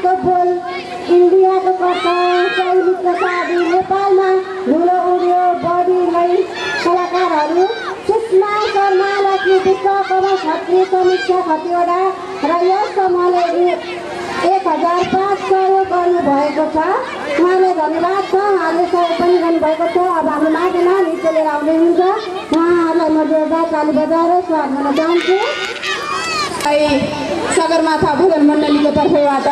को बोल इन्डियाको कथा शैलीको शादी नेपालमा धुलो उड्यो बढीलाई कलाकारहरू सुषमा शर्मा लक्ष्मी विश्वकर्मा खत्री समीक्षा खतिवडा र यस समूहले 1005 सहयोग गर्नुभएको छ। उहाँले धन्यवाद छ। उहाँले सहयोग पनि गर्नुभएको छ। अब हाम्रो माघेमा नृत्य लिएर आउँदै हुन्छ। उहाँहरूलाई म जोरदार ताली बजाएर स्वागत गर्न चाहन्छु। सगरमाथा भजन मण्डलीको तर्फबाट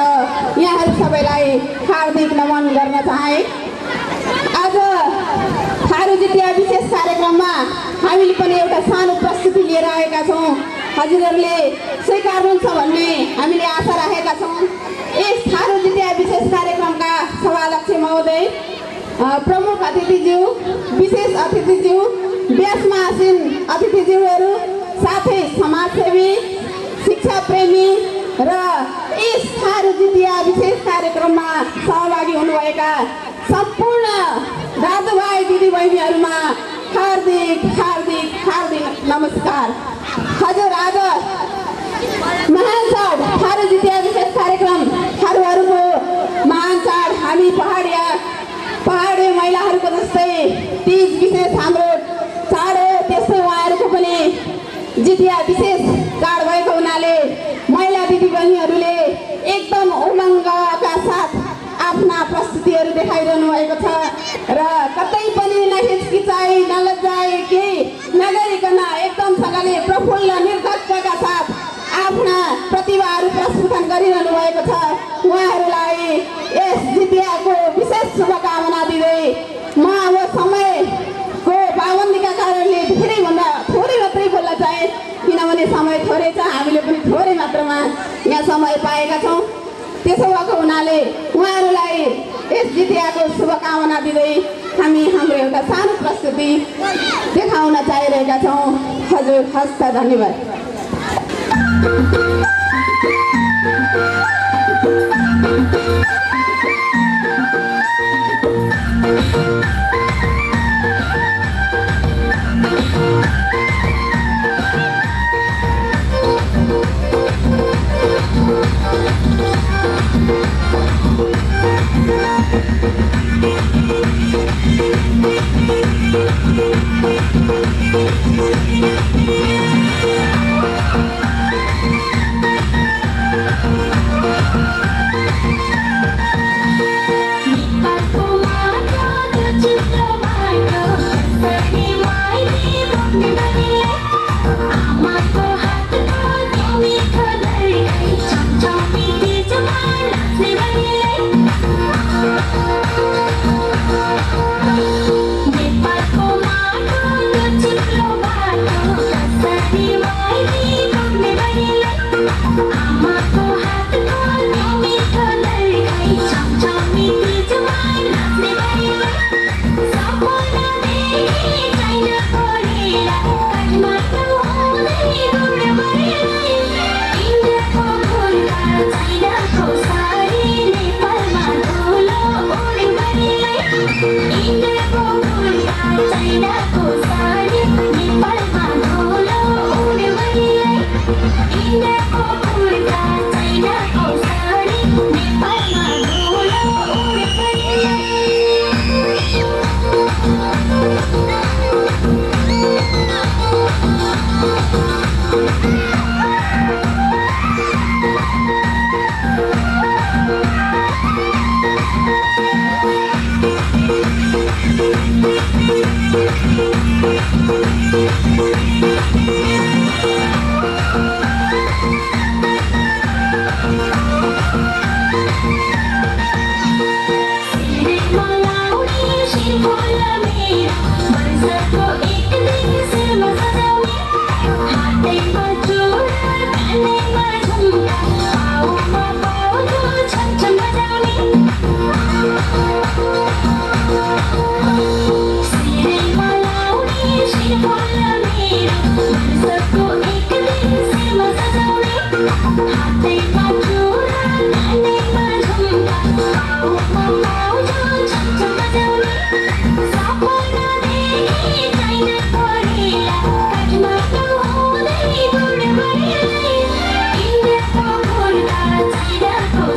यहाँहरू सबैलाई हार्दिक नमन गर्न चाहे। आज थारू जितिया विशेष कार्यक्रममा हामीले पनि एउटा सानो प्रस्तुति लिएर आएका छौँ। हजुरहरूले स्वीकार्नुहुन्छ भन्ने हामीले आशा राखेका छौँ। यस थारू जितिया विशेष कार्यक्रमका सभाध्यक्ष महोदय, प्रमुख अतिथिज्यू, विशेष अतिथिज्यू, व्यासमा आसीन अतिथिज्यूहरू, साथै समाजसेवी, शिक्षा प्रेमी र यस थारू जितिया विशेष कार्यक्रममा सहभागी हुनुभएका सम्पूर्ण दाजुभाइ दिदीबहिनीहरूमा हार्दिक हार्दिक हार्दिक नमस्कार। हजुर, आज महान चाड थारू जितिया विशेष कार्यक्रम, थारूहरूको महान चाड, हामी पहाडी महिलाहरूको जस्तै तीज विशेष हाम्रो चाड हो, त्यस्तै उहाँहरूको पनि जितिया विशेष चाड भएको हुनाले महिला दिदीबहिनीहरूले एकदम उमङ्गका साथ आफ्ना प्रस्तुतिहरू देखाइरहनु भएको छ र कतै पनि नहिचकिचाइ नलज्जाइ केही नगरिकन एकदमसँगले प्रफुल्ल निर्धक्कका साथ आफ्ना प्रतिभाहरू प्रस्तुत गरिरहनु भएको छ। उहाँहरूलाई यस जितियाको विशेष शुभकामना दिँदै म अब समयको पाबन्दीका कारणले धेरैभन्दा थोरै मात्रै बोल्न चाहे, किनभने समय थोरै छ। हामीले पनि थोरै मात्रामा यहाँ समय पाएका छौँ। त्यसो भएको हुनाले उहाँहरूलाई यस जितियाको शुभकामना दिँदै हामी हाम्रो एउटा सानो प्रस्तुति देखाउन चाहिरहेका छौँ। हजुर, हस्त, धन्यवाद।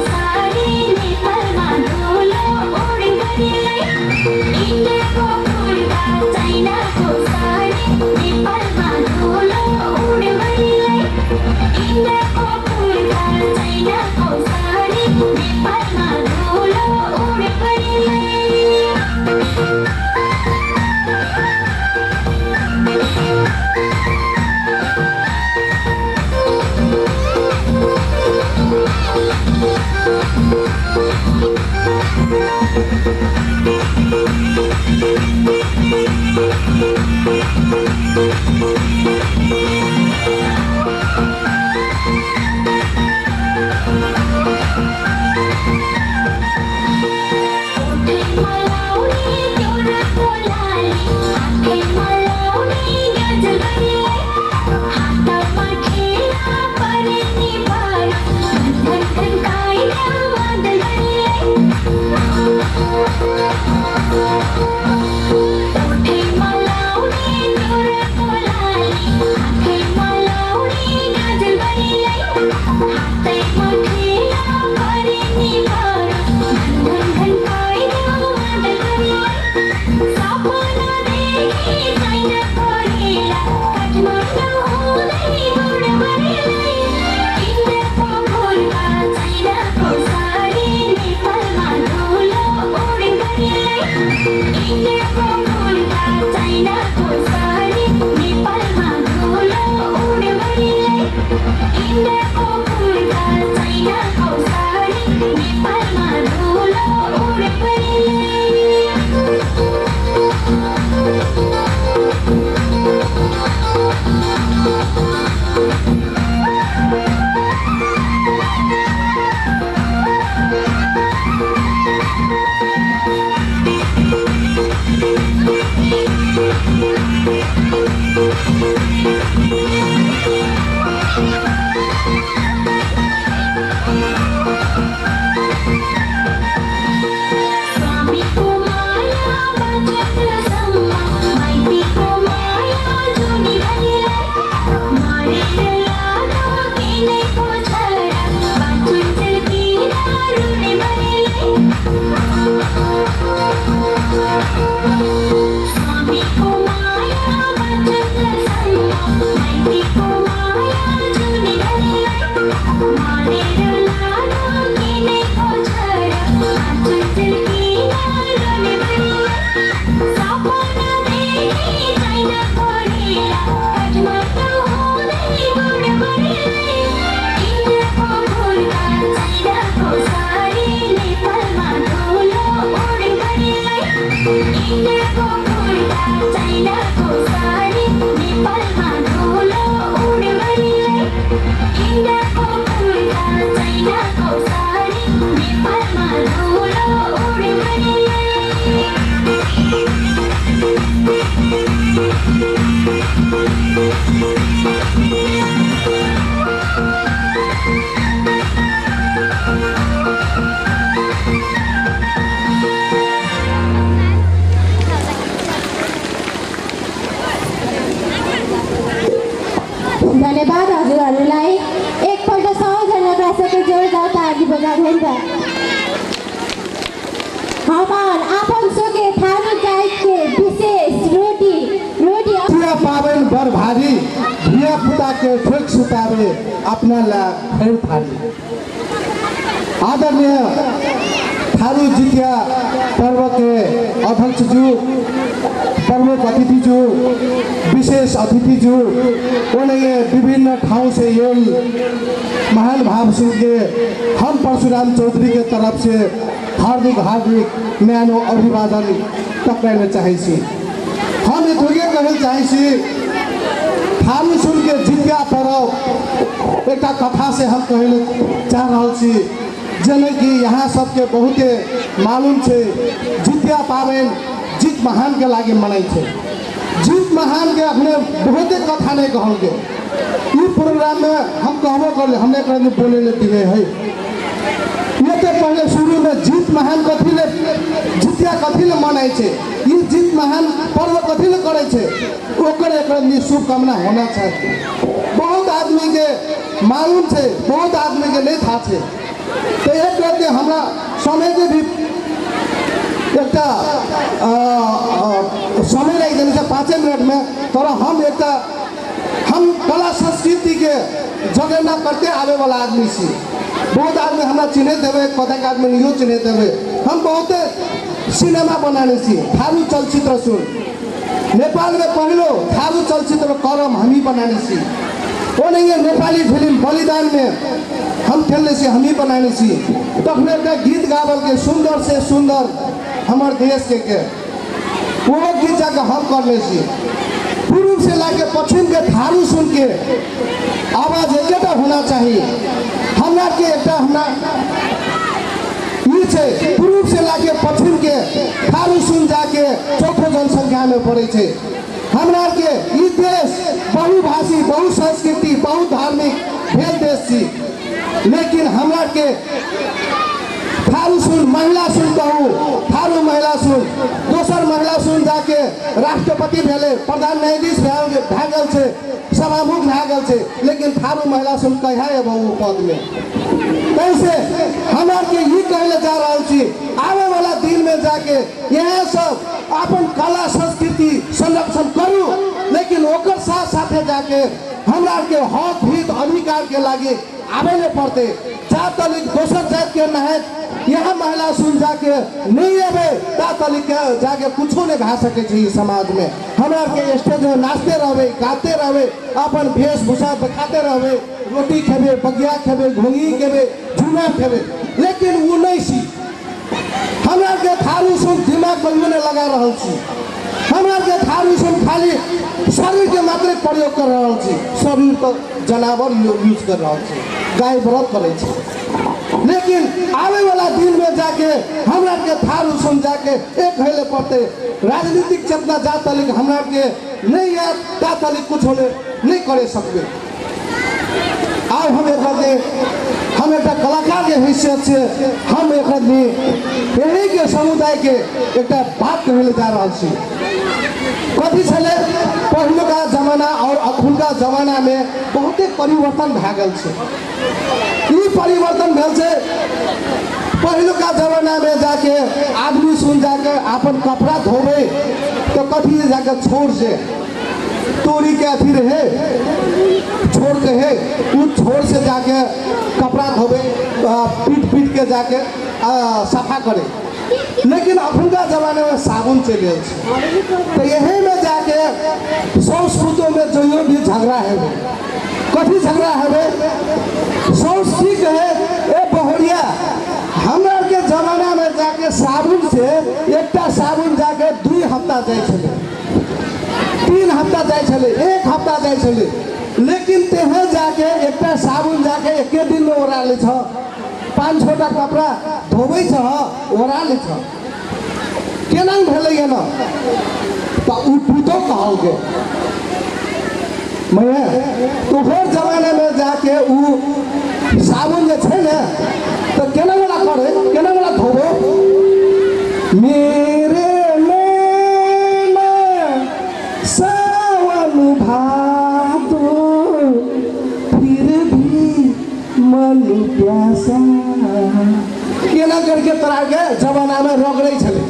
Saudi धन्यवाद हजुरहरूलाई। एकपल्ट सबैजना दर्शकको जोरदार ताली बजाउँदैन त। हमार आपन सोके थारू जात के विशेष रोटी धिया पावन बर भारी, धिया पुता के ठेक सुतावे अपना ला फेर थारी। आदरणीय थारू जितिया पर्व के अध्यक्ष जी, प्रमुख अतिथि जी, विशेष अतिथि जी, उन्हें विभिन्न ठाउँ से ये महान भाव सुन के हम परशुराम चौधरी के तरफ से हार्दिक हार्दिक न्यानो अभिवादन टक्राइन चाहैसी। हम यथोगे कहल चाहैसी, थारू सुन के जितिया पर्व एक कथा से हम कहल चाह रहा छी, जने कि यहाँ सबके बहुते मालूम छे जितिया पावन जीत महान के लागे मनाई थे। जीत महान के अपने बहुते कथा नहीं कहोगे। इस प्रोग्राम में हम कहबो कर हमने कहीं बोले ले दिए है। ये तो पहले शुरू में जीत महान कथी ले जितिया कथी ले मनाई छे, ये जीत महान पर्व कथी ले करे छे, ओकर एक शुभकामना होना चाहिए। बहुत आदमी के मालूम छे, बहुत आदमी के नहीं था छे। तो एक करके हमरा समय के भी एक समय लग जाने से 5 मिनट में थोड़ा हम कला संस्कृति के जगह करते आवे वाला आदमी सी। बहुत आदमी हमारा चिन्ह देवे, कदक आदमी नहीं चिन्ह देवे। हम बहुत सिनेमा बनाने सी, थारू चलचित्र सुन नेपाल में पहलो थारू चलचित्र करम हम ही बनाने सी। वो नहीं है नेपाली फिल्म बलिदान में हम खेलने से हम ही बनाने सी। तखने का गीत गावल के सुंदर से सुंदर हमारे देश के वो गीत जाकर हम करने सी। पूर्व से लाके पश्चिम के थारू सुन के आवाज एक होना चाहिए। हमरा के एक पूर्व से लाके पश्चिम के थारू सुन जाके चौथो जनसंख्या में पड़े थे। हमरा के ये देश बहुभाषी, बहु संस्कृति, बहु धार्मिक भेल देश थी, लेकिन हमरा के थारू सुन महिला सुन कहूँ, थारू महिला सुन दोसर महिला सुन जाके राष्ट्रपति भेले, प्रधान न्यायाधीश भए गल छे, सभामुख भए गल छे, लेकिन थारू महिला सुन कहिया है बहु पद में। कैसे हमरा के ये कहले जा रहा छी, आवे वाला दिन में जाके यहाँ सब अपन कला संस्कृति संरक्षण करू, लेकिन ओकर साथ साथे जाके हमरा के हक हित अधिकार के लागे आवे नहीं पड़ते। जात तलिक दोसर जात के नहत यहाँ महिला सुन जाके नहीं आवे, ता तलिक जाके कुछो नहीं भा सके छे समाज में। हमरा के स्टेज में नाचते रहवे, गाते रहवे, अपन वेशभूषा दिखाते रहवे, रोटी खेबे, बगिया खेबे, घोंगी खेबे, झूना खेबे, लेकिन वो नहीं सी। हमरा के थारू सुन दिमाग बनने लगा रहा छी। हमरा के थारू सुन खाली शरीर के मात्र प्रयोग कर रहा छी, शरीर तो जनावर यूज कर रहा छी, गाय व्रत करे छी। लेकिन आवे वाला दिन में जाके हमरा के थारू सुन जाके एक हेले पड़ते राजनीतिक चेतना जात तलिक हमरा के नहीं याद ता तलिक कुछ होने नहीं करे सकते। आब हम एक कलाकार के हैसियत से हम यही के समुदाय के एक बात कहले जा रहा छी। कथी छले पहिलुका जमाना और अखुनका जमाना में बहुते परिवर्तन भए गेल छै। ई परिवर्तन भेल छै, पहिलुका जमाना में जाके आदमी सुन जाके अपन कपड़ा धोबे तो कथी जाके छोड़ से तोरी के अथी रहे छोड़ के है उ छोड़ से जाके कपड़ा धोबे पीट के जाके सफा करे। लेकिन अखुनका जमाने में साबुन चल तो यही में जाके संस्कृतों में जो भी झगड़ा है कथी झगड़ा है संस्कृत है ए बहुरिया हमरा के जमाना में जाके साबुन से एक साबुन जाके 2 हफ्ता जाए 3 हफ्ता जाए 1 हफ्ता जाए। लेकिन तेहे जाके एक साबुन जाके एक दिन में ओरा ले 5-6 टा कपड़ा धोबे ओरा ले केना भेलै न तो उ पुतो कहलके मैं तोहर जमाना में जाके उ साबुन जे छै ने तो केना वाला करे केना वाला धोबो मेरे नैना सावन भादो फिर भी मन प्यासा केना करके तोरा के जमाना में रगड़े छले।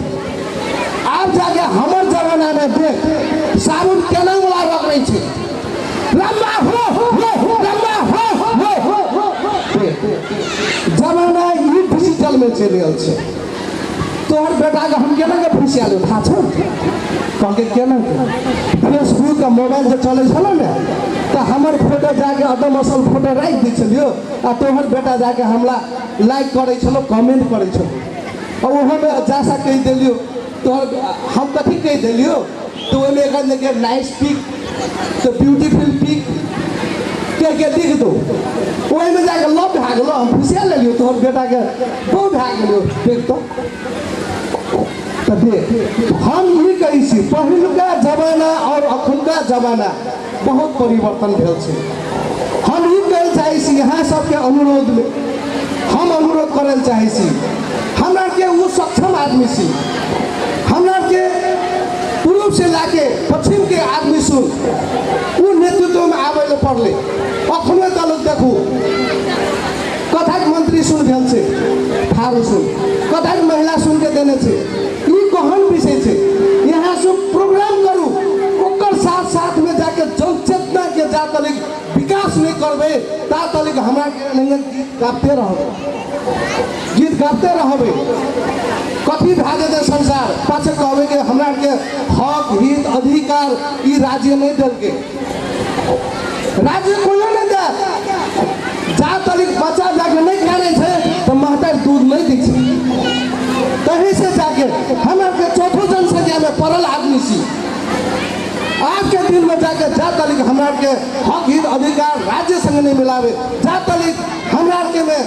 आब जाके हमर जमाना में देख साबुन केना वाला रगड़े छै लंबा हो लंबा हो जमाना ई डिजिटल में चल गेल छै। तोहर बेटा के हम केना के फुसिया ले था छ कहके केना फेसबुक का मोबाइल जे चले छलो ने तो हमर फोटो जाके एकदम असल फोटो राख दै छलियो आ तोहर बेटा जाके हमला लाइक करे छलो कमेंट करे छलो और ओहो में जासा कह देलियो तोहर हम कथी कह देलियो तो ओमे एक लगे नाइस पिक तो ब्यूटीफुल पिक के लिख दो ओहि में जाके लव भए गेलो हम खुशिया लेलियो तोहर बेटा के बहु भए गेलियो देख तो देख हम ई कही छी पहिलुका जमाना और अखुनका जमाना बहुत परिवर्तन भेल छै। हम ई कहै चाहै छी यहाँ सबके अनुरोध में हम अनुरोध करल चाहै छी हमरा के वो सक्षम आदमी छी हमरा के पूर्व से लाके पश्चिम के आदमी सुन वो नेतृत्व में आवे ले पड़ले। अखनो तक देखू कथक मंत्री सुन भेल छै थारू सुन कथक महिला सुन के देने छै ई कहन विषय छै। यहाँ से प्रोग्राम करू ओकर साथ साथ में जाके जन चेतना के जा तलिक विकास नहीं करबे ता तलिक हमरा के गीत गाते रहबे कथी भए जेतै संसार पाछे कहबे कि हमरा के हक हित अधिकार ई राज्य नहीं देलके राज्य कोनो नहीं दे जा तलिक बच्चा जाके नहीं खाने छै तो महतारी दूध नहीं दै छै तही से जाके हमरा के चौथो जनसंख्या में पड़ल आदमी छी। आज के दिन में जाके जा तलिक हमरा के हक हित अधिकार राज्य संग नहीं मिलावे जा तलिक हमरा के में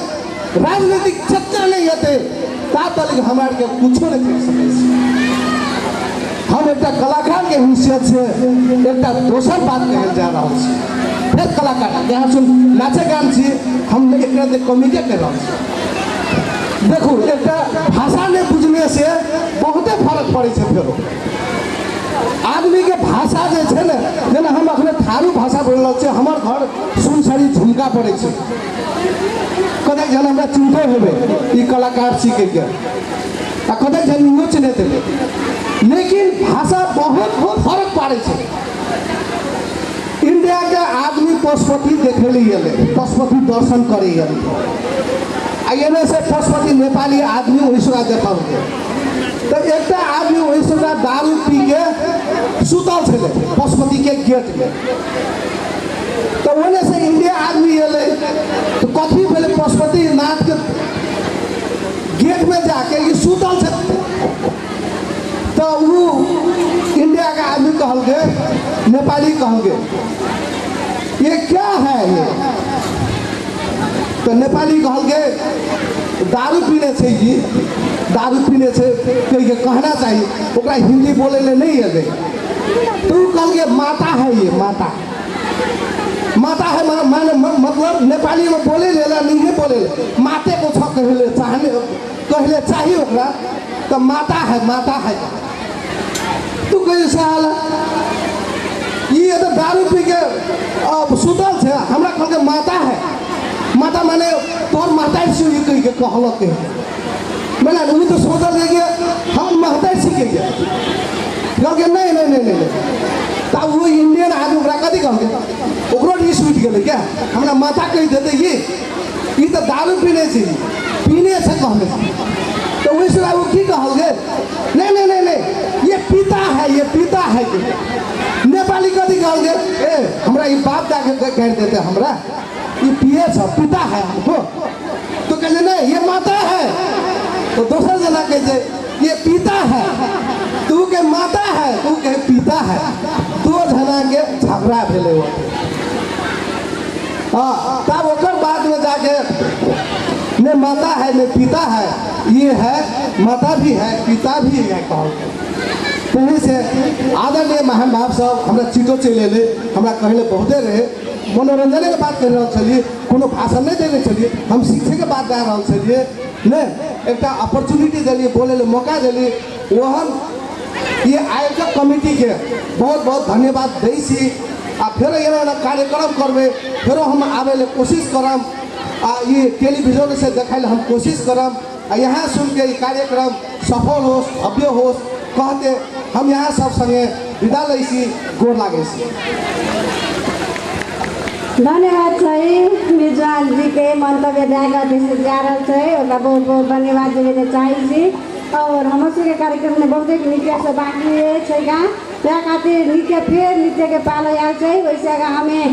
राजनीतिक चर्चा नहीं हेतै ता तलिक हमरा के कुछो नहीं कर सकै छी। हम एक कलाकार के हैसियत से एक दोसर बात कहल जा रहा छी। फिर कलाकार यहाँ सुन नाचे गान छी हम एक कमिटे कर रहा छी। देखो एक भाषा ने बुझने से बहुते फर्क पड़े छै। फिर आदमी के भाषा जे छै ने जेना हम अखने थारू भाषा बोल रहल छै हमर घर सुनसरी झुमका पड़े छै कतक जन हमरा चिंतो हेबे ई कलाकार सीखे के आ कतक जन इहो चिन्ह देबे लेकिन भाषा बहुत फर्क पड़े छै। इंडिया के आदमी पशुपति देखे लिए पशुपति दर्शन करे एने से पशुपति नेपाली आदमी वैसुरा देखा तो एक आदमी वैसुरा दारू पी के सुतल छे पशुपति के गेट में तो ओने से इंडिया आदमी एले तो कथी भेले पशुपति नाथ के गेट में जाके ये सुतल छे तो वो इंडिया का आदमी कहल के नेपाली कहल के ये क्या है ये तो नेपाली कहल के दारू पीने से जी दारू पीने से के कहना चाहिए ओकरा हिंदी बोले ले नहीं है तो कहल के माता है ये माता माता है मतलब नेपाली में बोले लेला नहीं बोले माते को छ कहले चाहिए ओकरा तो माता है तू कैसे हाल ये तो दारू पी के सुतल छे हमरा कहल के माता है माता माने तोर माता से ये कह के कहल के मैंने वो तो सोचल है कि हम महता सीखे कहल के नहीं तब वो इंडियन आदमी ओकरा कथी कहल ओकरो रिस उठ गेलै क्या हमरा माता कह देते ये तो दारू पीने से कहले तो वैसे वो की कहल गे नहीं ये पिता है नेपाली कथी कहल गे ए हमरा ये बाप जाके कह देते हमरा ये पिए छ पिता है हमको तो कहले नहीं ये माता है तो दोसर जना कहते ये पिता है तू के माता है तू के पिता है दो जना के झगड़ा भेले हो तब ओकर बाद में जाके ने माता है ने पिता है ये है माता भी है पिता भी है कहल पहले से आदरणीय महानुभाव सब हमरा चिठो चले ले हमरा कहले बहुते रहे मनोरंजन के बात कर रहा चलिए कोनो भाषण नहीं देने चलिए हम शिक्षे के बात कर रहा चलिए ने एक अपॉर्चुनिटी दिलिए बोले ले मौका दिलिए वो हम ये आयोजक कमिटी के बहुत बहुत धन्यवाद दैसी आ फिर यहाँ कार्यक्रम करबे फिर हम आवे ले कोशिश करम ये टेलीविजन से देखाए हम कोशिश करम यहाँ सुन के कार्यक्रम सफल हो भव्य हो कहते हम यहाँ सब संगे विदा लैसी गोर लागे धन्यवाद मिर्जान जी के मंतव्य दिएका बहुत बहुत धन्यवाद देने चाहिए और हमसे के कार्यक्रम में बहुत नृत्य से बाकी है त्या खातिर नृत्य फिर नृत्य के पालो आल वैसे हमें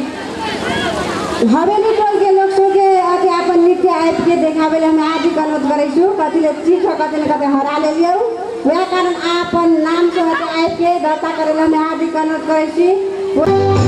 हवेली टोल के लोग के अति अपन नृत्य आबि के देखावे हमें आज ही अनुरोध करें कति चीख कति न कति हरा ले लियो वह कारण अपन नाम से आबि के दर्ता करे हमें आज ही अनुरोध करें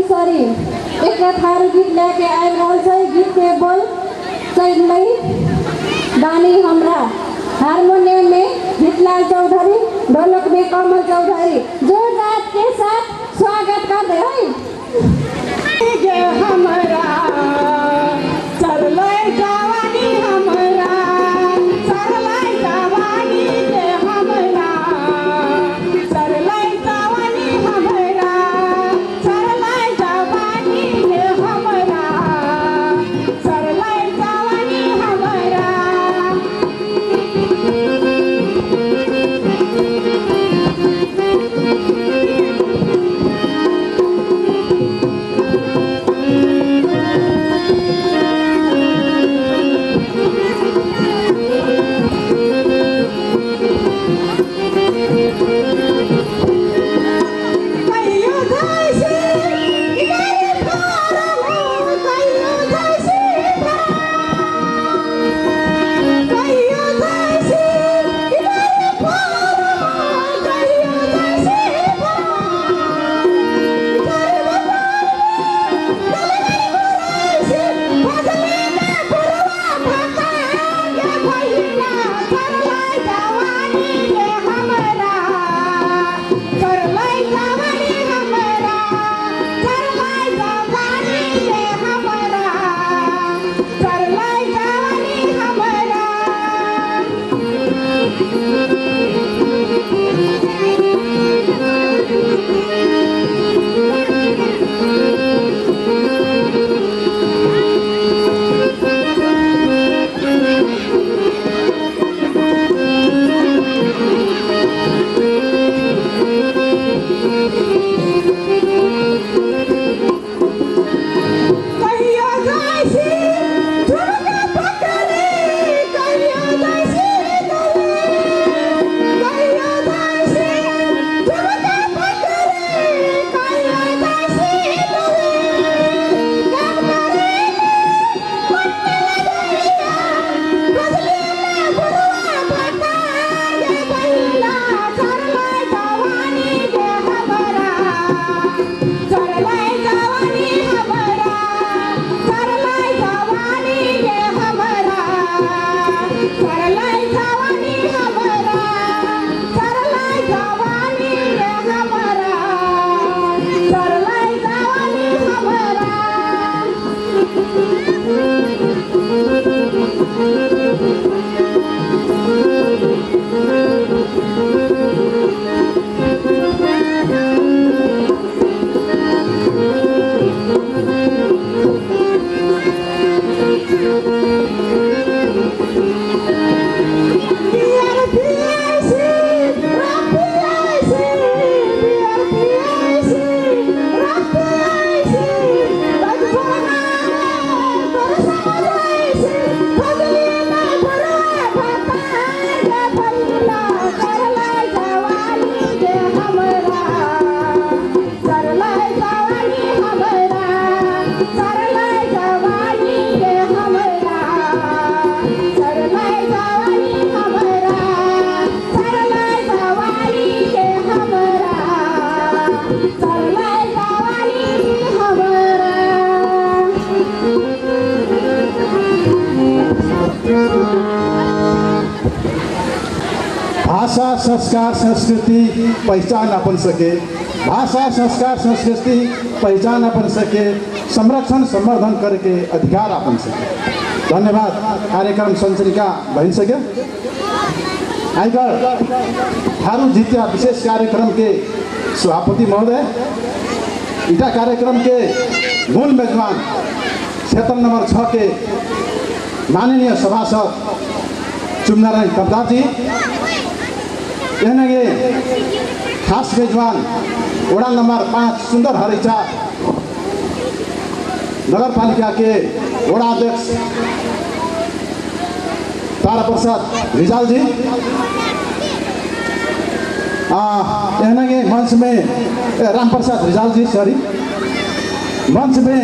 सरी एक थारू गीत लेके आए रहल छै। गीत के बोल चैलई दानी हमरा, हारमोनियम में हितलाल चौधरी, ढोलक में कमल चौधरी। जोरदार के साथ स्वागत कर दे हमरा चरलै जवानी हमरा, चरलै जवानी रे हमरा, चरलै जवानी हमरा, चरलै जवानी रे हमरा, चरलै जवानी हमरा। भाषा संस्कार संस्कृति पहचान अपन सके, भाषा संस्कार संस्कृति पहचान अपन सके, संरक्षण संवर्धन करके अधिकार अपन सके। धन्यवाद। कार्यक्रम संचालिका बन सके आइकर थारू जितिया विशेष कार्यक्रम के सभापति महोदय, इटा कार्यक्रम के मूल मेजबान क्षेत्र नंबर 6 के माननीय सभासद चुमनारायण कब्दार जी, यहाँ के खास मेजबान वड़ा नंबर 5 सुंदर हरिचा नगर पालिका के वड़ा अध्यक्ष तारा प्रसाद रिजाल जी, यहाँ के मंच में राम प्रसाद रिजाल जी, सॉरी, मंच में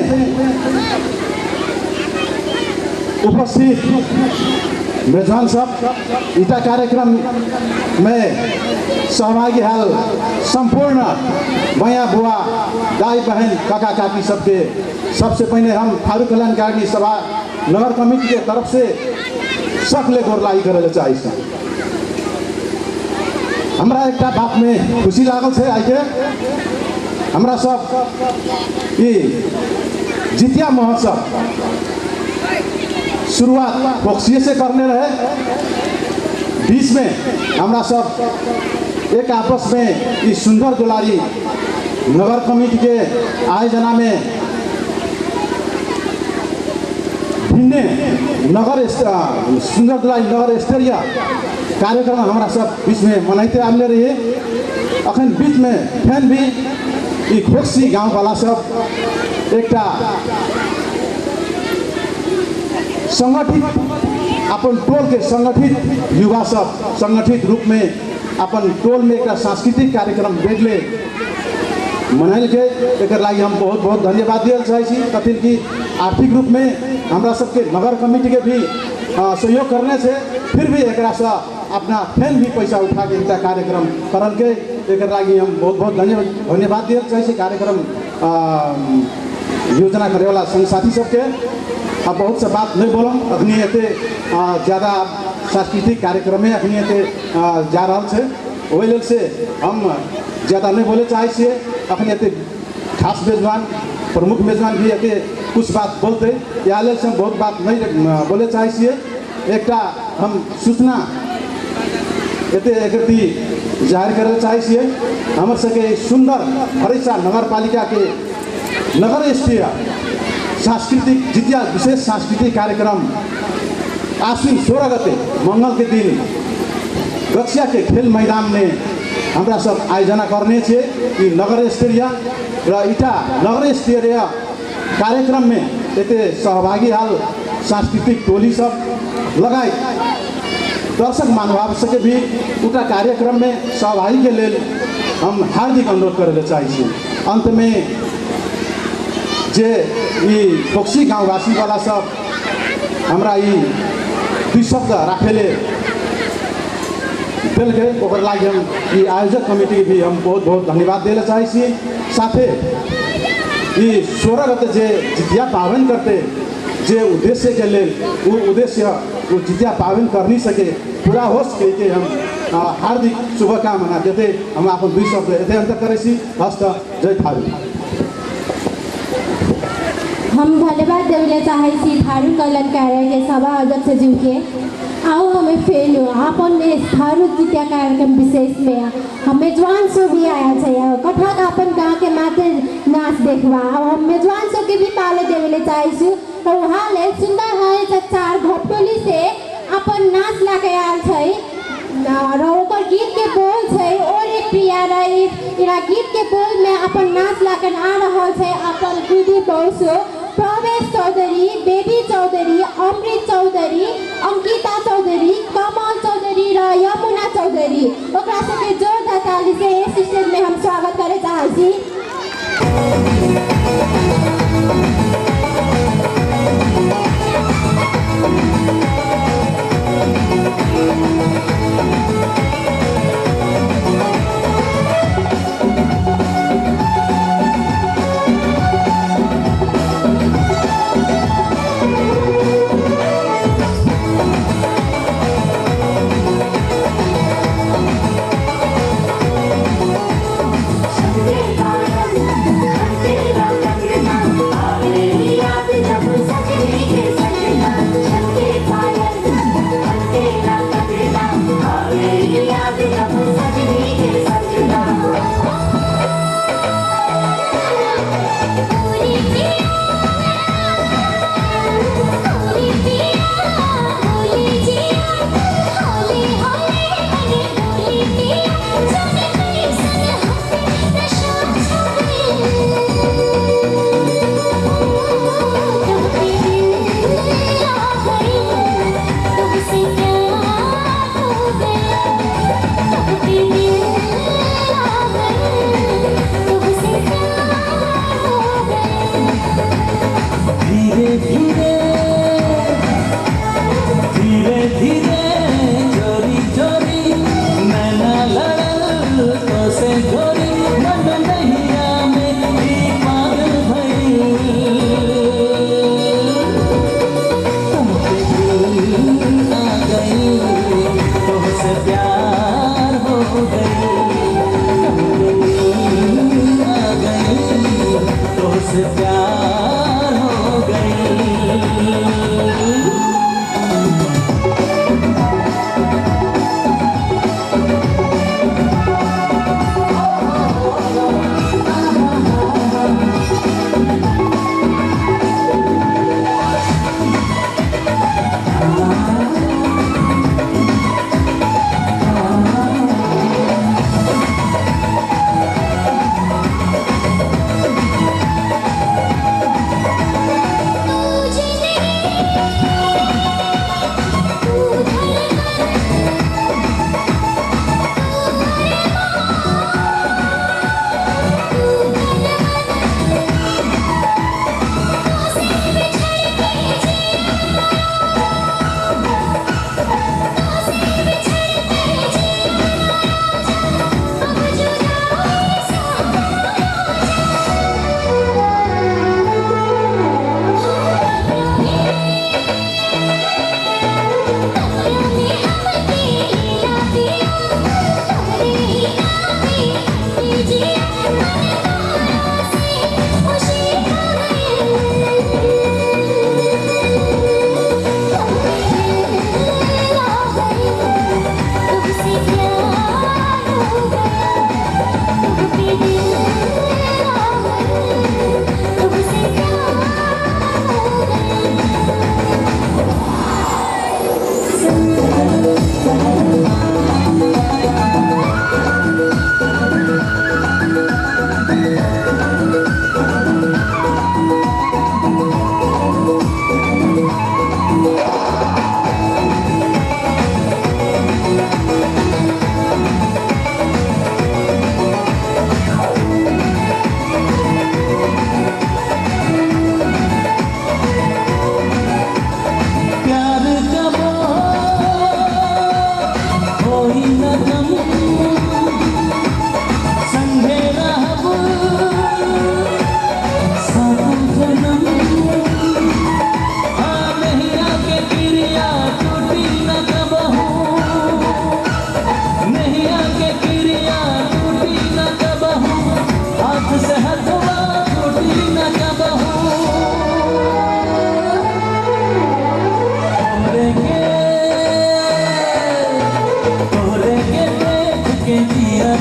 उपस्थित मेजबान साहब, इटा कार्यक्रम में सहभागी हाल संपूर्ण भैया बुआ दाई बहन काका काकी सबके सबसे पहले हम थारू कल्याणकारिणी सभा नगर कमिटी के तरफ से सबले गोरलाई करे चाहिए। हमरा एक बात में खुशी लागल है आइके हमरा सब ये जितिया महोत्सव शुरुआत बक्सिए से करने रहे। बीच में हमरा सब एक आपस में इस सुंदर दुलारी नगर कमिटी के आयोजना में भिन्ने नगर सुंदर दुलारी नगर स्तरीय कार्यक्रम हमारा सब बीच में मनाते आने रही। अखन बीच में फैन भी ये खोक्सी गाँव वाला सब एक संगठित अपन टोल के संगठित युवा सब संगठित रूप में अपन टोल में एक सांस्कृतिक कार्यक्रम बेगले मनाइल के एक लागी हम बहुत बहुत धन्यवाद दिया चाहिए। कथिन की आर्थिक रूप में हमरा सबके नगर कमिटी के भी सहयोग करने से फिर भी एक अपना फैन भी पैसा उठा के इनका कार्यक्रम करल के एक लागी हम बहुत बहुत धन्यवाद दिया चाहिए। कार्यक्रम योजना करे वाला संग साथी सबके अब बहुत सा बात नहीं बोलूँ, अखनी एते ज़्यादा सांस्कृतिक कार्यक्रम में अखनी एते जा रहा है, वही लेल से हम ज़्यादा नहीं बोले चाहिए। अखनी एते खास मेजबान प्रमुख मेजबान भी एते कुछ बात बोलते या लेल से हम बहुत बात नहीं बोले चाहिए। एक हम सूचना एते एक जाहिर करे चाहिए। हमारे सके सुंदर हरिचा नगर पालिका के नगर स्तरीय सांस्कृतिक जितिया विशेष सांस्कृतिक कार्यक्रम आश्विन 16 गते मंगल के दिन गछिया के खेल मैदान में हमरा सब आयोजना करने छे। कि नगर स्तरीय र इटा नगर स्तरीय कार्यक्रम में एते सहभागी हाल सांस्कृतिक टोली सब लगाई दर्शक महानुभाव सके भी उटा कार्यक्रम में सहभागी के लिए हम हार्दिक अनुरोध करे चाहिए। अंत में जे ये खोक्सी गाँववासी वाला सब हमरा ये दुई शब्द राखेले दिल के ओकर लागी हम ये आयोजक कमिटी के भी हम बहुत बहुत धन्यवाद देना चाहिए। साथे ये 16 गते जे जितिया पावन करते जे उद्देश्य के लिए वो उद्देश्य वो जितिया पावन कर नहीं सके पूरा हो सके के हम हार्दिक शुभकामना देते हम अपन दुई शब्द एते अंतर करे सी। हस्त जय थारू। हम धन्यवाद देवले चाहे थारू कल्याणकारी के सभा अध्यक्ष जी के। आओ हमें फेल अपन थारू जितिया कार्यक्रम विशेष में हम मेजबान सो भी आया है कठक अपन गाँव के मात्र नाच देखवा हम मेजबान सो के भी पाले देवले चाहे तो वहाँ ले सुंदर है 4 घोटोली से अपन नाच लाके आल है और ओकर गीत के बोल है और एक प्रिया रही इरा गीत के बोल में अपन नाच लाके आ रहा है अपन दीदी बहू प्रवेश चौधरी, बेबी चौधरी, अमृत चौधरी, अंकिता चौधरी, कमल चौधरी र यमुना चौधरी ओकरा सबके जोरदार ताली से इस स्टेज में हम स्वागत करे चाहसी।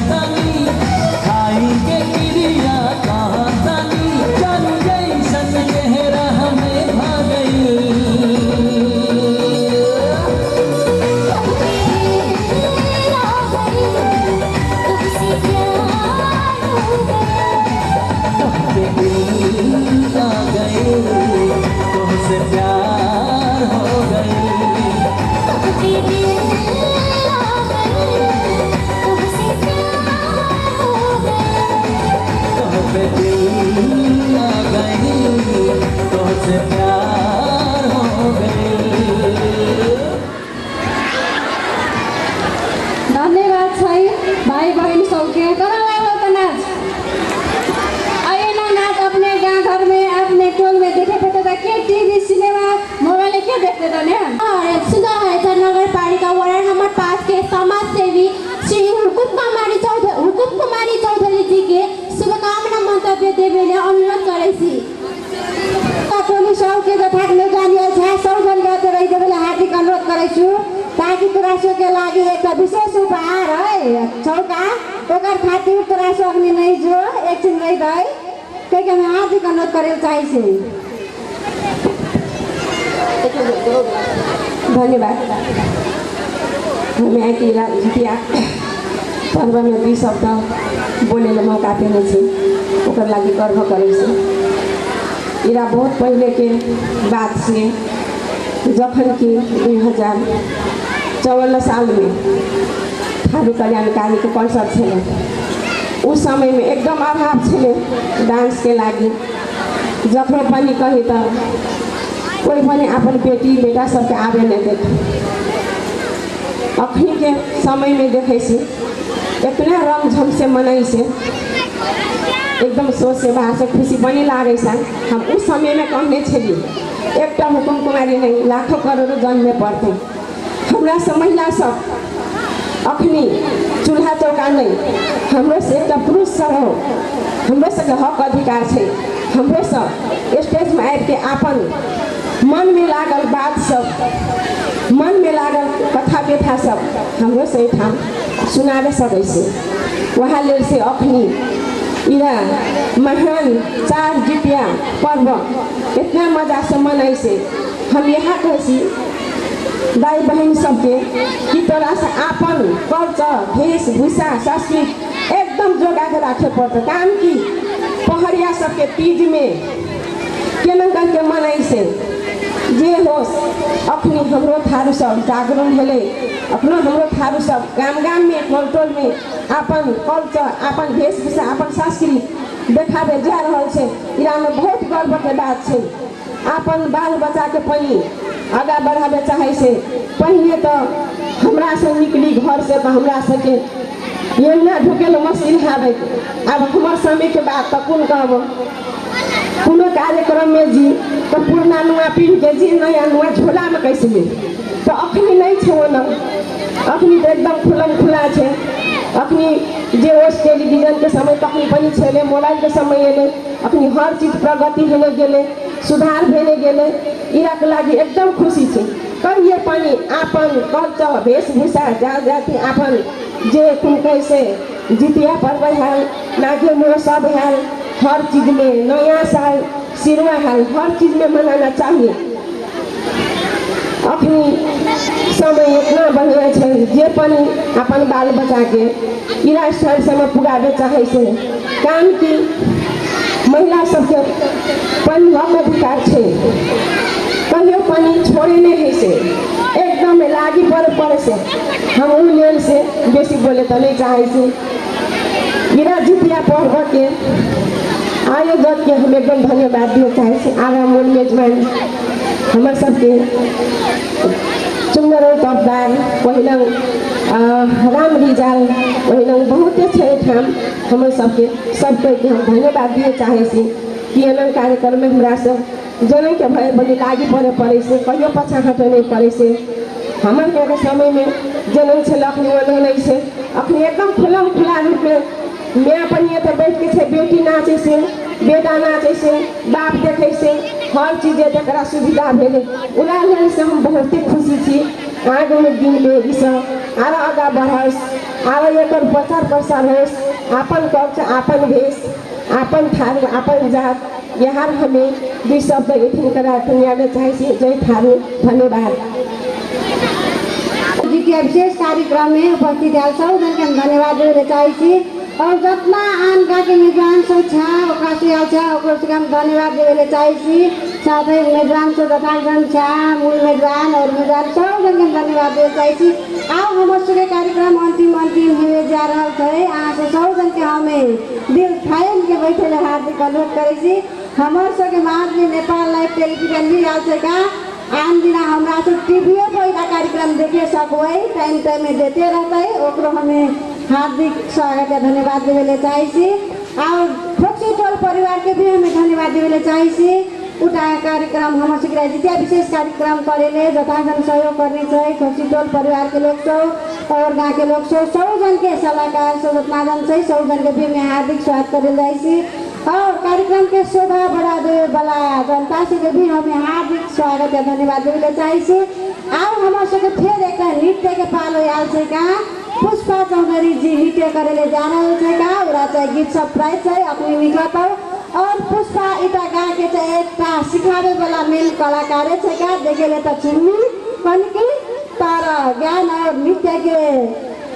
तानी खाई के क्रिया कहाँ तानी जान जैसन चेहरा हमें भागई तुमसे प्यार हो गई तुमसे दिल आ गई तुमसे प्यार हो गई धन्यवाद छै भाई बहन सबके कहाँ लागल तो नाच नाच अपने गाँव घर में अपने टोल में देखे थे तो के टीवी सिनेमा मोबाइल के देखते थे ना। और सुधा है नगर पालिका वार्ड नंबर 5 के समाज सेवी श्री हुकुम कुमारी चौधरी जी के शुभकामना मंतव्य देवेले अनुरोध करे छी। पुलिस के जथाकले जानिए छ सौजन गर्दै रहिदेवेले हार्दिक अनुरोध करे छु ताकि तोरासो के लागि एक विशेष उपहार है चौका ओकर खातिर तोरासो अग्नि नहीं जो एकछिन रहि गए के हम हार्दिक अनुरोध करे चाहे छी। धन्यवाद। हमें कि जितिया पर्व में 2 शब्द बोले मौका पेने छी ओकर लागि गर्व करे छी। इरा बहुत पहले के बात से जखन कि 2054 साल में थारू कल्याणकारी के कॉन्सर्ट छे उस समय में एकदम अभाव छे डांस के लागि जखन पनि कही तो कोई पनि अपन बेटी बेटा सबके आवे नहीं देखे। अखनी के समय में देखे से इतना रंग झम से मनाई से एकदम सोच से बाहर से खुशी बनी लागे सा। हम उस समय में कहने छली एक हुकुम कुमारी नहीं लाखों करोड़ों जन्मे पड़ते हमरा से महिला सब अखनी चूल्हा चौका नहीं हमरो से एक पुरुष सब हो हमरो सबके हक अधिकार है। हमरो सब स्टेज में आबि के अपन मन में लागल बात सब मन में लागल कथा व्यथा सब हमरो से ठाम सुनावे सकै से वहाँ लेल से अखनी इरा महान 4 जितिया पर्व इतना मजा से मनाई से हम यहाँ कहसी दाई बहन सबके कि तोरा से आपन कल्चर वेशभूषा संस्कृति एकदम जोगा के रखे पड़ते काम की पहरिया सबके तीज में केना करके मनाई से जे हो अखनी हमरो थारू सब जागरण भेले अपना हमरो थारू सब गाम गाम में टोल टोल में अपन कल्चर अपन वेशभूषा अपन संस्कृति देखाबे जा रहल छे। इरा में बहुत गर्व के बात छे। अपन बाल बच्चा के पनि आगा बढ़ावे चाहे से पहले तो हमरा से निकली घर से तो हमरा सके ये ना ढुकेल मशीन आवे अब हमार समय के बाद तो कौन कहब कोनो कार्यक्रम में जी तो पुराना नुआ पीढ़ी के जी नया नुआ झोला में कैसे ले तो अखनी नहीं छे वो ना अखनी तो एकदम खुलम खुला छे। अखनी जे ओस टेलीविजन के समय तखनी पनि छेले मोबाइल के समय एले अखनी हर चीज प्रगति भेले गेले सुधार भेले गेले इरा के लागि एकदम खुशी छे। कहिए पनि आपन कल्चर वेशभूषा जाति आपन जे तुम कैसे जितिया पर्व है नागे मोर सब है हर चीज में नया साल सिरवा है हर चीज में मनाना चाहिए। अखनी समय इतना बढ़िया है जे पनि अपन बाल बच्चा के इरा स्तर से पुगावे चाहे से काम की महिला सबके पनि हक अधिकार है कहियो पनि छोड़े नहीं है से एकदम लागी पड़े से हम उ लेल से बेसी बोले तो नहीं चाहे से। इरा जितिया पर्व के आयोजक के हम एकदम धन्यवाद दिए चाहे से। आगा मूल मेजबान हमारे सबके चुंगरो तबदार पहिला राम रिजाल पहिला बहुत छे ठाम हम सबके हम धन्यवाद दिए चाहे से कि एन कार्यक्रम में हमरा सब जन के भय बनी लागी पड़े से कहियो पछा हटे नहीं पड़े से हमारे के समय में जनम छे अखनी नहीं से अखनी एकदम खुला खुला रूप में मैं अपन ये तो बैठ के छे बेटी नाचे से बेटा नाचे से बाप देखे से हर चीज जरा सुविधा भेले उला से हम बहुत खुशी छी आगे में दिन में ई सब आरो आगा बढ़ोस् आरो एकर प्रचार प्रसार होस् आपन पक्ष आपन भेष आपन थारू आपन जात यहाँ हमें दुई शब्द यति करा टुङ्ग्याउन चाहन्छु जय थारू धन्यवाद द्वितीय विशेष कार्यक्रम में उपस्थित आयल सबैजनाके हम धन्यवाद दिन चाहन्छु और जतना आन गाके मेजबान सब छ ओकासी आउँछ ओकरो सबके हम धन्यवाद दिन चाहन्छु साथै मेजबान सब जताजन छ मूल मेजबान और मेजबान सबैजनाके हम धन्यवाद दिन चाहन्छु आओ हमर सबके कार्यक्रम अंतिम हुए जा रहल छै अहाँ सब सबैजनाके हमें दिल ठान के बैठे हार्दिक अनुरोध करै छी हमर सबके माज में नेपाल लाइव टेलिभिजन भी आयल छै का आन दिन हमरा सब टीवीओ पर कार्यक्रम देखे सकबै टाइम में देते रहते ओकरो हमें हार्दिक स्वागत या धन्यवाद देवे चाहन्छु और फोक्सी टोल परिवार के भी हमें धन्यवाद देवे चाहन्छु उटा कार्यक्रम हम द्वितीय विशेष कार्यक्रम करेले जताजन सहयोग करने चाहिए फोक्सी टोल परिवार के लोग सब और गाँव के लोग सब सबजन के सलाहकार सब जताजन से सबजन के भी मैं हार्दिक स्वागत करे जाइए और कार्यक्रम के शोभा बढ़ा देवे वाला जनता से भी हमें हार्दिक स्वागत या धन्यवाद देवे चाहन्छु आओ हमारे सबके फिर एक नृत्य के पालो आयल छै का पुष्पा चौधरी जी नृत्य करेले जा रहल छै का ओरा चाहिँ गीत सब प्राइज चाहिँ अपनी निकलत और पुष्पा इटा गा के चाहिँ एकटा सिखावे वाला मेन कलाकार छै का देखेले त छुन्नी कनकी तर ज्ञान और नृत्य के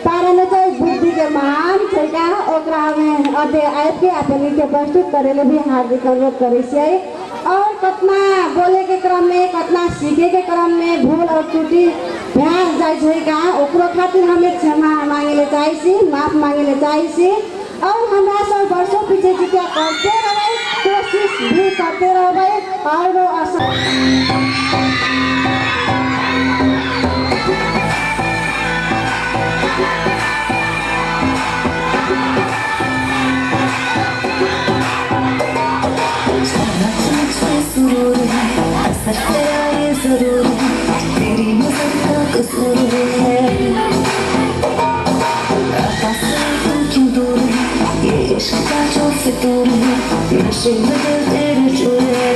कारण चाहिँ बुद्धि के महान छै का ओकरा हमें अधे आबि के अपन नृत्य प्रस्तुत करेले भी हार्दिक अनुरोध करै छियै और कतना बोले के क्रम में कतना सीखे के क्रम में भूल और त्रुटि भ्यास जाए छै का ओकरो खातिर हमें क्षमा मांगे चाहन्छु माफ मांगे चाहन्छु और हमरा सब वर्षों पीछे जितना करते रहे कोशिश भी करते रहे और जरूर तेरी नजर का कसूर है क्यों दूर ये इश्क का जो फितूर है नशे में दिल तेरे चुरे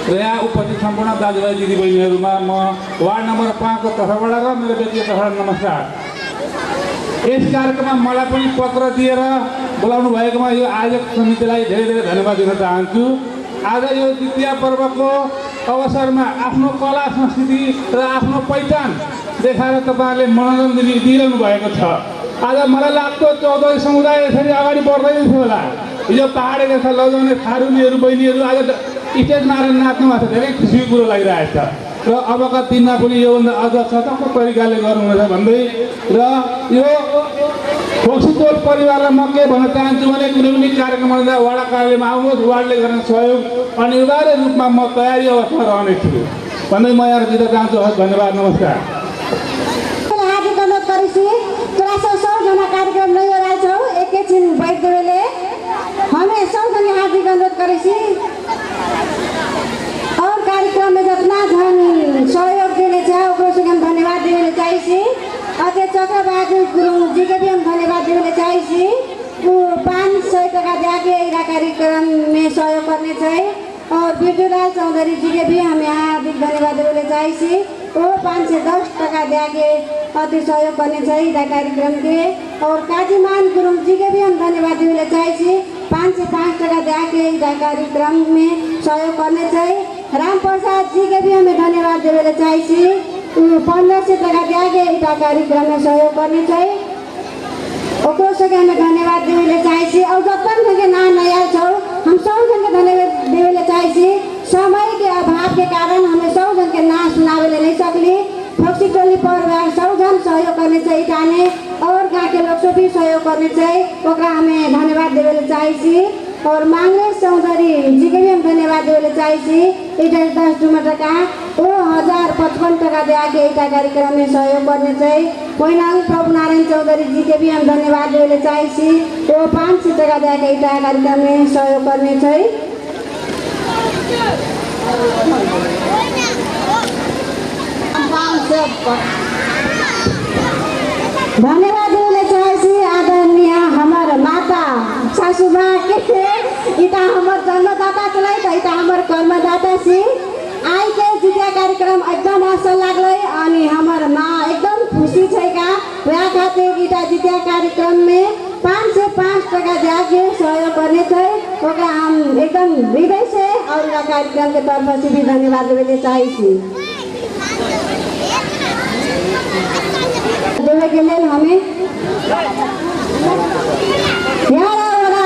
र यहाँ उपस्थित सम्पूर्ण दाजुभाइ दिदीबहिनीहरूमा म वार्ड नम्बर 5 को तर्फबाट र मेरो व्यक्तिगत तर्फबाट नमस्कार। यस कार्यक्रममा मलाई पनि पत्र दिएर बोलाउनु भएकोमा यो आयोजक समितिलाई धेरै धेरै धन्यवाद दिन चाहन्छु। आज यो द्वितीय पर्वको अवसरमा आफ्नो कला संस्कृति र आफ्नो पहिचान देखाएर तपाईँहरूले मनोरञ्जन दिइरहनु भएको छ। आज मलाई लाग्छ चौधरी समुदाय यसरी अगाडि बढ्दै थियो होला। हिजो पहाडे रेखा लजाउने थारूनीहरू बहिनीहरू आज स्टेजमा आएर नाच्नुमा छ, धेरै खुसीको कुरो लागिरहेछ र अबका दिनमा पनि योभन्दा अझ सतर्क तरिकाले गर्नुहुनेछ भन्दै र यो फोक्सीटोल परिवारलाई म के भन्न चाहन्छु भने कुनै पनि कार्यक्रम हुँदा वडा कार्यालयमा आउनुहोस्, वार्डले गर्ने सहयोग अनिवार्य रूपमा म तयारी अवस्थामा रहनेछु भन्दै म यहाँ दिन चाहन्छु। धन्यवाद, नमस्कार। हार्दिक अनुरोध करेছি তোরা सबजना कार्यक्रम नहीं हो रहा छौ एकैछिन बैठ देवेले हमें सबजना हार्दिक अनुरोध करेছি और कार्यक्रम में जितना धन सहयोग देने छ ओकरो से हम धन्यवाद देवेले चाहिए। अझै चक्रबहादुर गुरुङ जी के भी हम धन्यवाद देवेले चाहिए। वो 500 टका जाके इरा कार्यक्रम में सहयोग करने चाहिए और बिरजुलाल चौधरी जी के भी हम यहाँ हार्दिक धन्यवाद देवेले चाहिए। वो 510 टका जाके अति सहयोग करने चाहिए इरा कार्यक्रम के और काजीमान गुरुङ जी के भी हम धन्यवाद देवेले चाहिए। 5 से 5 टका जाके इरा कार्यक्रम में सहयोग करने चाहिए। राम प्रसाद जी के भी हमें धन्यवाद देवेले चाहिए। 1500 टका जाके इरा कार्यक्रम में सहयोग करने चाहिए ओकरो से हमें धन्यवाद देवेले चाहिए। और जतन के ना नया छौ हम सब जन के धन्यवाद देवेले चाहिए। समय के अभाव के कारण हमें सब जन के ना सुनावेले नहीं सकली। फोक्सी टोली परिवार सब जन सहयोग करने चाहिए जाने और गाँव के लोग से भी सहयोग करने चाहिए ओकरा हमें धन्यवाद देवेले चाहिए। और मांगलेश चौधरी जी के भी हम धन्यवाद देवेले चाहिए। इधर 10 टका वो 1055 टका दे आके इटा कार्यक्रम में सहयोग करने चाहिए। कोइनाल प्रभु नारायण चौधरी जी के भी हम धन्यवाद देवेले चाहिए। वो 500 टका दे आके इटा कार्यक्रम में सहयोग करने चाहिए। धन्यवाद देवेले चाहिए आदरणीय हमार माता सासुमा के इटा हमार जन्मदाता चलाई त इटा हमार कर्मदाता सी आई के जितिया कार्यक्रम एकदम असल लागले अनि हमार माँ एकदम खुशी छै का वह खातिर इटा जितिया कार्यक्रम में 5 से 5 टका जाके सहयोग करने चाहिए ओकरा हम एकदम हृदय से और कार्यक्रम के तरफ से भी धन्यवाद देवेले चाहिए। देवे के लिए हमें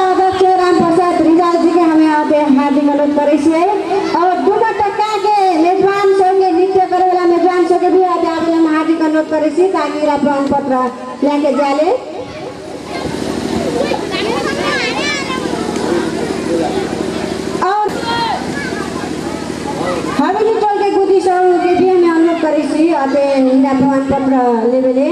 अध्यक्ष राम प्रसाद रिजाल जी के हमें हार्दिक अनुरोध करे और 2 टका के मेजबान संगे नृत्य करे वाला मेजबान संगे भी आज हम हार्दिक अनुरोध करे ताकि प्रमाण पत्र लेके जाले। और हवेली टोल के गुदी संघ के भी हमें अनुरोध करे प्रमाण पत्र लेवेले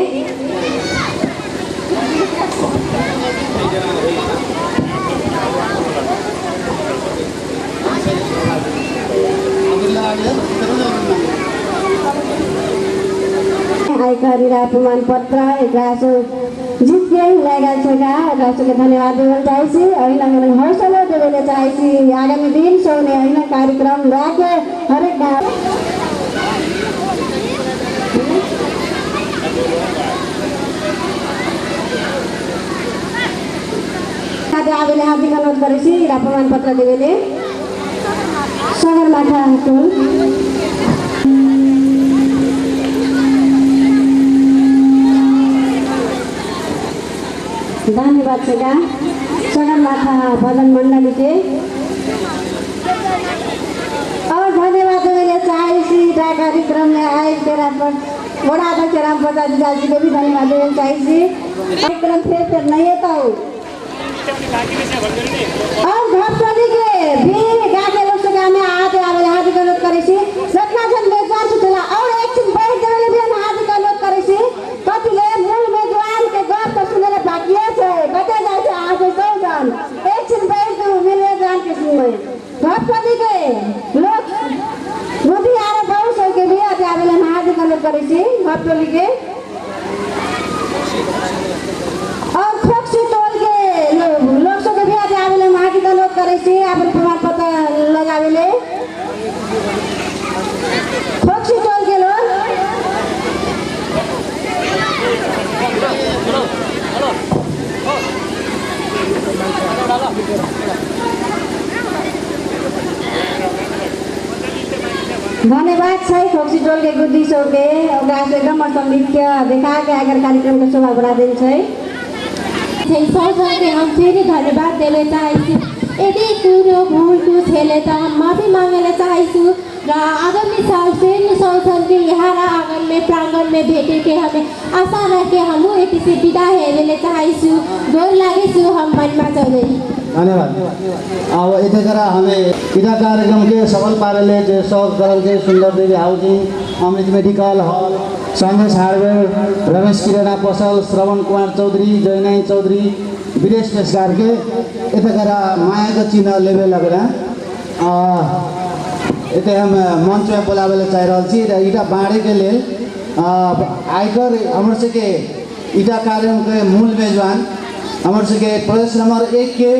आयकर प्रमाण पत्र जित गई लगा छगा के धन्यवाद देवेले चाहिए। ऐना हौसला देवेले चाहिए आगामी दिन सोने ऐना कार्यक्रम राखे हरेक गाँव आवेले हार्दिक अनुरोध करे प्रमाण पत्र देवेले सगरमाथा टोल धन्यवाद छगा सगरमाथा भजन मंडली के और धन्यवाद देवेले चाहिए कार्यक्रम में आए तेरा बड़ा अध्यक्ष राम प्रसाद जी को भी धन्यवाद देवेले चाहिए। कार्यक्रम फिर नहीं है तो और घरपली के भी गाँव के लोग से हमें आते आवे हार्दिक अनुरोध करे सतना जन मेजबान छला और एक दिन बैठ देवेले भी हम हार्दिक अनुरोध करे कतिले मूल मेजबान के गप तो सुनेले बाकी है कते जाय छै आज सब जन एक दिन बैठ दो मिले जान के सुने घरपली के लोग मोदी आर बहुत सौ के भी आते आवे हम हार्दिक अनुरोध करे घरपली के और फोक्सी टोल के लोग सब भी आज आवेले हार्दिक अनुरोध करे अपन प्रमाण पत्र लगावेले धन्यवाद छै खोक्सी टोल के गुद्दी सौ के ओकरा एकदम नृत्य देखा के आकर कार्यक्रम को शोभा बढ़ा देन छै सबके हम फेरि धन्यवाद देवे चाहन्छु यदि कुरो भूल चुक हेले त हम माफी मांगेला चाहन्छु र आगामी साल फेरि संसद के यहाँ आंगन में प्रांगण में भेटे के हमें आशा रखे हम यति से विदा हेरेले चाहन्छु गोर लागेछु हम मनमा चौधरी धन्यवाद। अब यतिखेर हामी इधर कार्यक्रम के सफल पाराले जो सब करल के सुंदर देवी हाउसिंग अमृत मेडिकल हॉल संदेश हार्डवेयर रमेश किराना पसल श्रवण कुमार चौधरी जयनारायण चौधरी विदेश पेशकार के यतिखेर माया का चिन्ह लेवे लगना ये हम मंच में बोलावे चाह रहा छी इटा बाढ़े के लिए आयकर हमर से के इटा कार्यक्रम के मूल मेजबान हमर से के प्रदेश नंबर 1 के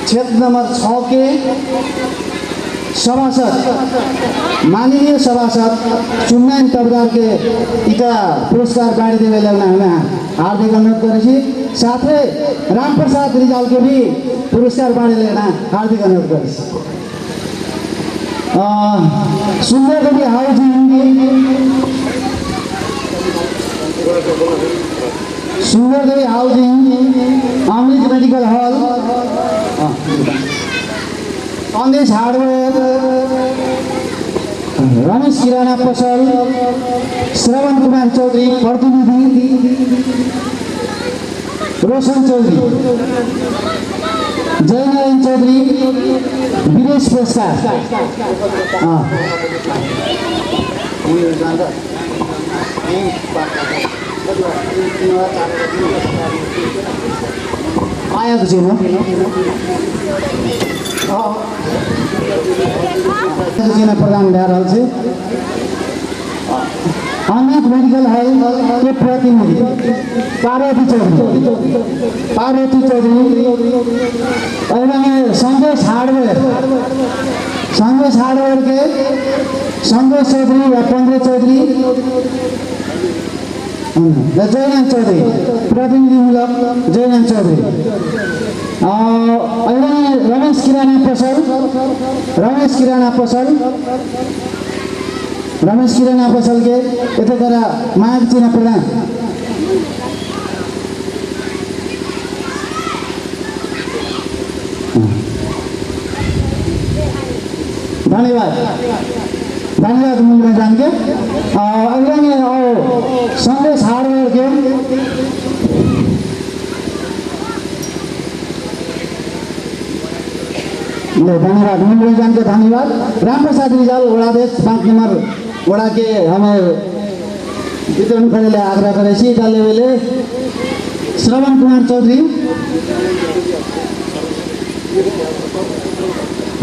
क्षेत्र नंबर 6 के सभासद माननीय सभासद चुन्नाइन तबदार के इटा पुरस्कार बाँडी देवे लगना हमें हार्दिक अनुरोध करेছি साथै रामप्रसाद रिजाल के भी पुरस्कार बाँडी लेना हार्दिक अनुरोध करेছি सुंदर देवी हाउसिंग अमृत मेडिकल हॉल संदेश हार्डवेयर रमेश किराना पसल श्रवण कुमार चौधरी प्रतिनिधि रोशन चौधरी जयनारायण चौधरी विदेश पेशकार आएको छैन चिन्ह प्रदान भए रहल छै अमृत मेडिकल हॉल के प्रतिनिधि पार्वती चौधरी और संदेश हार्डवेयर के संदेश चौधरी या पंद्रे चौधरी जयनारायण चौधरी प्रतिनिधिमूलक जयनारायण चौधरी रमेश किराना पसल के यतिखेर माग चिन्ह प्रदान धन्यवाद मूल में जान के संदेश हार्डवेयर के धन्यवाद मूल में जान के धन्यवाद रामप्रसाद रिजाल वड़ाध्यक्ष 5 नंबर वड़ा के हमें वितरण करे आग्रह करे लेवले श्रवण कुमार चौधरी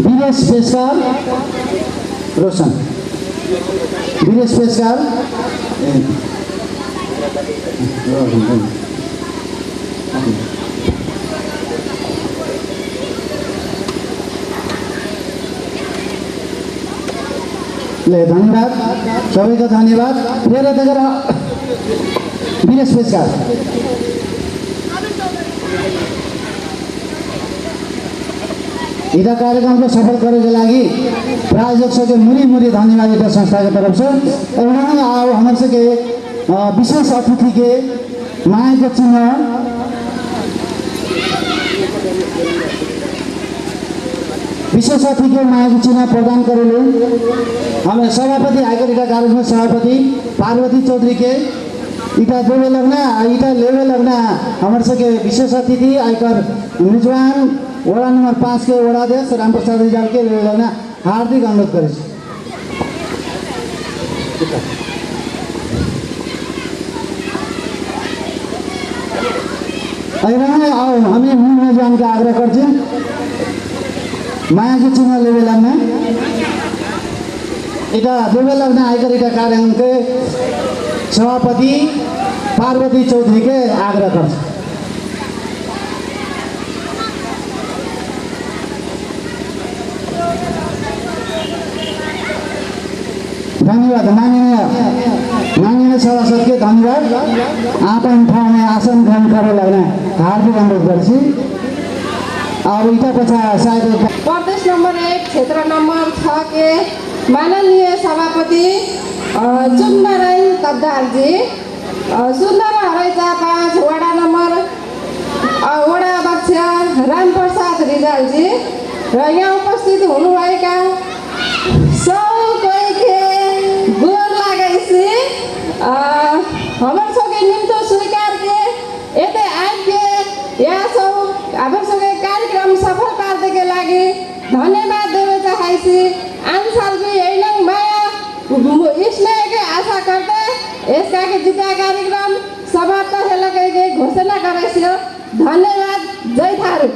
विदेश पेशकार रोशन विदेश पेशकार धन्यवाद सभी का धन्यवाद फिर विदेश पेशकार इधर कार्यक्रम को सफल करे के लगी प्रायोजक सबके मुरी धन्यवाद इधर संस्था के तरफ से और हमारे से के विशेष अतिथि के माया के चिन्ह विशेष अतिथि के माया के चिन्ह प्रदान करेले हमें सभापति आयकर इटा कार्यक्रम सभापति पार्वती चौधरी के इटा देवे लगना इटा लेवे लगना हमारे से के विशेष अतिथि आयकर मेजबान वड़ा नंबर 5 के वड़ाध्यक्ष रामप्रसाद रिजाल के लेवे लगना हार्दिक अनुरोध करे हमें मूल मेजबान के आग्रह कर माया के चिन्ह लेवे लगना इटा देवे लगना आयकर इटा कार्यक्रम के सभापति पार्वती चौधरी के आग्रह कर धन्यवाद माननीय सभासद के धन्यवाद आपन ठाउँ में आसन ग्रहण करे लगना हार्दिक अनुरोध गर्छु अब इटा पछा शायद प्रदेश नंबर 1 क्षेत्र नंबर 6 के माननीय सभापति चुननारायण तब्दारजी, सुन्दर हरैचा 5 वडा नम्बर वडा अध्यक्ष रामप्रसाद रिजालजी र यहाँ उपस्थित हुनुभएका सबैके गोर लागैछी। हमर सबके निम्तो स्वीकार के एते आके यहाँ सब हमर सबके कार्यक्रम सफल पार्दै के लागि धन्यवाद देवे चाहैछी। आन साल भी यही नै माया स्नेह के आशा करते यसका के जिता कार्यक्रम समाप्त हेला के घोषणा गरेछ। धन्यवाद। जय थारू।